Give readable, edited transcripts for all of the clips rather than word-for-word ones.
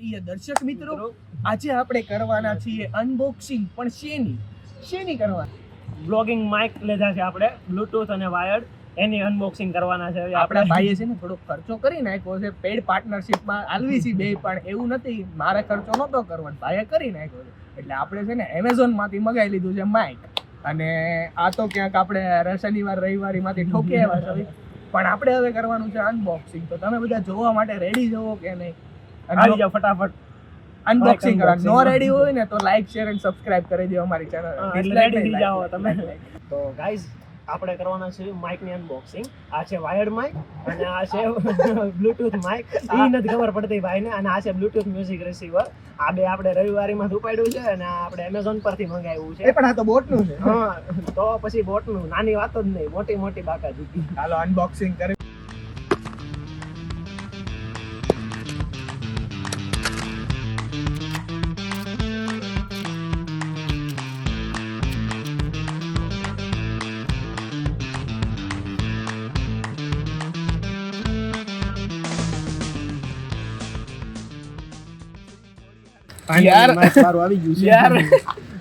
પ્રિય દર્શક મિત્રો, આજે આપણે કરવાના છીએ અનબોક્સિંગ, પણ શેની કરવાના? બ્લોગિંગ માઇક લીધા છે આપણે, બ્લૂટૂથ અને વાયર્ડ, એની અનબોક્સિંગ કરવાના છે. આપણા ભાઈએ છે ને થોડો ખર્ચો કરી નાખ્યો છે, પેડ પાર્ટનરશિપમાં આલવી છે બે, પણ એવું નથી, મારે ખર્ચો નહોતો કરવાનો, ભાઈએ કરી નાખ્યો છે. એટલે આપણે છે ને એમેઝોનમાંથી મગાવી લીધું છે માઇક, અને આ તો ક્યાંક આપણે શનિવાર રવિવારીમાંથી ઠોકી આવ્યા છે, પણ આપણે હવે કરવાનું છે અનબોક્સિંગ. તો તમે બધા જોવા માટે રેડી જવો કે નહીં? આવી જાઓ ફટાફટ અનબોક્સિંગ કરવા. નો રેડી હોય ને તો લાઈક શેર અને સબસ્ક્રાઇબ કરી દો અમારી ચેનલ. એટલે રેડી થઈ જાઓ તમે. તો ગાઈઝ, આપણે કરવાના છે માઇકની અનબોક્સિંગ. આ છે વાયર્ડ માઇક અને આ છે બ્લૂટૂથ માઇક. એ નથી ખબર પડતી ભાઈને. અને આ છે બ્લૂટૂથ મ્યુઝિક રિસીવર. આ બે આપણે રવિવારીમાં ઉપાડ્યું છે અને આપણે એમેઝોન પરથી મંગાવ્યું છે. પણ આ તો બોટનું છે. હા, તો પછી બોટનું, નાની વાત જ નહીં, મોટી મોટી બાકાજી. ચાલો અનબોક્સિંગ કરી. યાર માઇક બાર આવી ગયું છે. યાર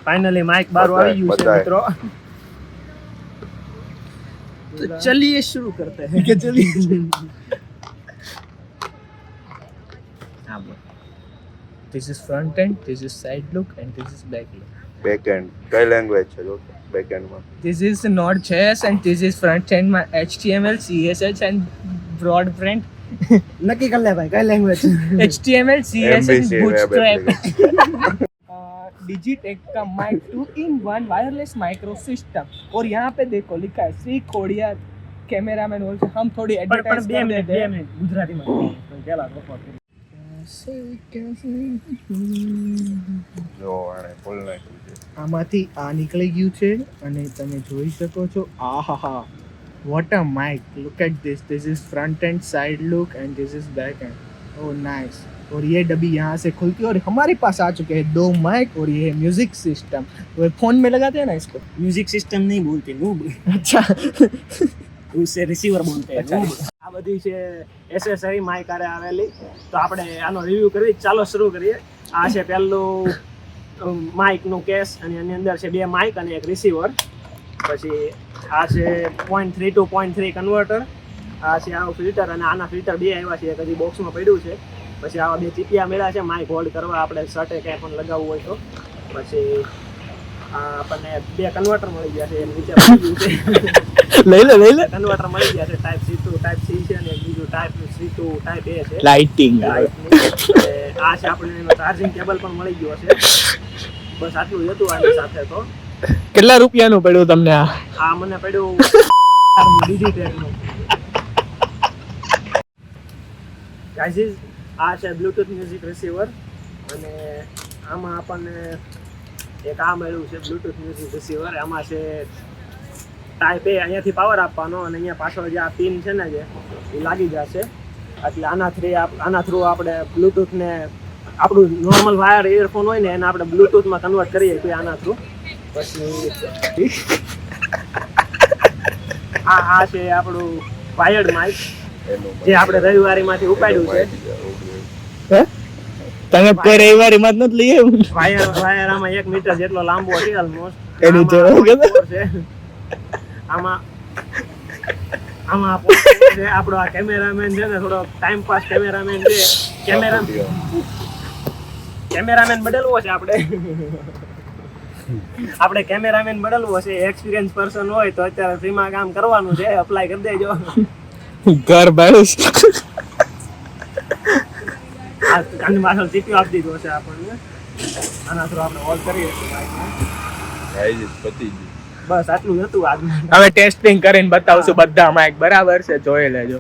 ફાઇનલી માઇક બાર આવી ગયું છે મિત્રો. તો ચલિए शुरू करते हैं. કે ચલી. This is front end, this is side look, and this is back look. Back and કઈ લેંગ્વેજ છે? બેક એન્ડમાં This is Node.js and this is front end માં HTML, CSS and Broadfront. નક્કી कर ले भाई कई language. HTML, CSS and MVC Bootstrap. Digitek का mic 2-in-1 wireless micro system. और यहाँ पे देखो लिखा है श्री खोडियार कैमरामैन. और हम थोड़ी एडवर्टाइज कर देते हैं ગુજરાતીમાં પેલા record કરી. જો આને ફૂલ નાખ્યું છે. આમાંથી આ નીકળી ગયું છે અને તમે જોઈ શકો છો. આહાહા, what a mic, look at this is front end, side look and this is back end. oh nice. और ये डब्बी यहाँ से खुलती है और हमारे पास आ चुके हैं 2 माइक और ये है म्यूजिक सिस्टम. वो फोन में लगाते हैं ना इसको. म्यूजिक सिस्टम नहीं बोलते नूब, अच्छा. उससे रिसीवर बोलते हैं. अच्छा. આ બધી છે એસેસરી માઇક આરે આવેલી. તો આપણે આનો રિવ્યુ કરીએ. ચાલો શરૂ કરીએ. આ છે પહેલું માઇકનું કેસ અને એની અંદર છે 2 માઇક અને એક રિસીવર. પછી આ છે 0.3 to 0.3 કન્વર્ટર. આ છે આવું ફિલ્ટર અને આના ફિલ્ટર 2 આવ્યા છે, એક હજી બોક્સમાં પડ્યું છે. પછી આવા 2 ચીપિયા મળ્યા છે માઇક હોલ્ડ કરવા, આપણે શર્ટે ક્યાંય પણ લગાવવું હોય તો. પછી આ આપણને 2 કન્વર્ટર મળી ગયા છે, એમ નીચે પડી ગયું છે. લઈ લે કન્વર્ટર મળી ગયા છે. Type C to type C છે અને એક બીજું type C to type A છે. લાઇટિંગ. આ છે આપણે એનો ચાર્જિંગ કેબલ પણ મળી ગયો છે. બસ આટલું જ હતું આની સાથે. તો કેટલા રૂપિયાનું પડ્યું તમને આ? આ મને પડ્યું ડિજિટેલનું. ગાઈઝ, આ છે બ્લૂટૂથ મ્યુઝિક રિસીવર અને આમાં આપણને એક આ મળ્યું છે બ્લૂટૂથ મ્યુઝિક રિસીવર. આમાં છે ટાઈપ A, અહીંયાથી પાવર આપવાનો અને અહીંયા પાછળ જે આ પિન છે ને જે એ લાગી જશે. એટલે આના થ્રુ આપણે બ્લૂટૂથને, આપણું નોર્મલ વાયર ઇયરફોન હોય ને એને આપણે બ્લૂટૂથમાં કન્વર્ટ કરીએ તો આના થ્રુ. પછી આ છે આપણું વાયર્ડ માઇક જે આપણે રવિવારીમાંથી ઉપાડ્યું છે. તમે કોઈ રવિવારીમાં જ નથી લઈ આવ્યું? વાયર આમાં 1 મીટર જેટલો લાંબો છે ઓલમોસ્ટ. એની આમાં આપણો આ કેમેરામેન છે ને, થોડો ટાઈમ પાસ કેમેરામેન છે. કેમેરામેન બદલવો છે આપણે કેમેરામેન બદલવો છે. એક્સપિરિયન્સ પર્સન હોય તો અત્યારે ફ્રીમાં કામ કરવાનું છે, અપ્લાય કરી દેજો. ઘર ભાડું આની પાછળ સીપીયુ આપી દીધો છે આપણને. આના થ્રુ આપણે ઓલ કરીએ છીએ. ગાઈઝ પતી ગયું. બસ આટલું જ હતું આજનું. હવે ટેસ્ટિંગ કરીને બતાવશું બધા માઇક બરાબર છે, જોઈ લેજો.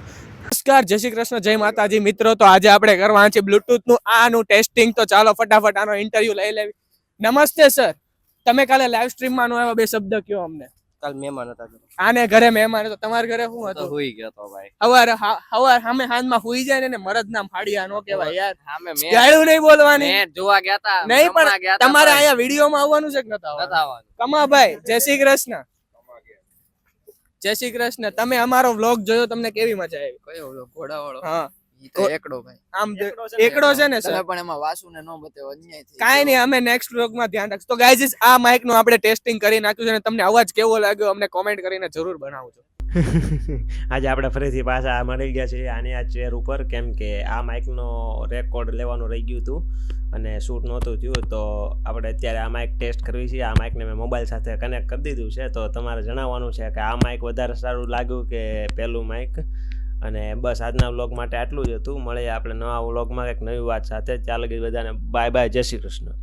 નમસ્કાર, જય શ્રી કૃષ્ણ, જય માતાજી મિત્રો. તો આજે આપણે કરવાનું છે બ્લૂટૂથ નું આનું ટેસ્ટિંગ. તો ચાલો ફટાફટ આનો ઇન્ટરવ્યુ લઈ લેવી. નમસ્તે સર, તમે કાલે લાઈવ સ્ટ્રીમ માં આવ્યા, 2 શબ્દ કયો અમને. કાલ મહેમાન હતા. આને ઘરે મહેમાન હતો. તમારા ઘરે શું હતું? હોઈ ગયો તો ભાઈ. હવાર સામે હાથમાં હુઈ જાય ને મરદ નામ ફાડિયા નો કહેવાય યાર. સામે મેં ગાળું નહીં બોલવાની. મેં જોવા ગયા હતા. નહીં પણ તમારે અહીંયા વિડીયો માં આવવાનું છે કે નતા આવવાનું? કમાભાઈ, જય શ્રી કૃષ્ણ. જય શ્રી કૃષ્ણ. તમે અમારો વ્લોગ જોયો, તમને કેવી મજા આવી? કયો ઘોડાવાળો? હા, ઈ તો એકડો ભાઈ આમ એકડો છે ને, એકડો છે ને તમે સર પણ એમાં વાસુને ન બતાવો અન્યાય થઈ કાંઈ નહીં અમે નેક્સ્ટ વ્લોગમાં ધ્યાન રાખશું તો ગાઈઝ આ માઇક નું આપણે ટેસ્ટિંગ કરી નાખ્યું છે અને તમને અવાજ કેવો લાગ્યો અમને કોમેન્ટ કરીને જરૂર બનાવજો આજે આપણે ફરીથી પાછા મળી ગયા છીએ આની આ ચેર ઉપર, કેમ કે આ માઇકનો રેકોર્ડ લેવાનું રહી ગયું હતું અને શૂટ નહોતું થયું, તો આપણે અત્યારે આ માઇક ટેસ્ટ કરવી છે. આ માઇકને મેં મોબાઈલ સાથે કનેક્ટ કરી દીધું છે, તો તમારે જણાવવાનું છે કે આ માઇક વધારે સારું લાગ્યું કે પેલું માઇક. અને બસ આજના વ્લોગ માટે આટલું જ હતું. મળીએ આપણે નવા વ્લોગમાં કંઈક નવી વાત સાથે. ત્યાં લગી બધાને બાય બાય, જય શ્રી કૃષ્ણ.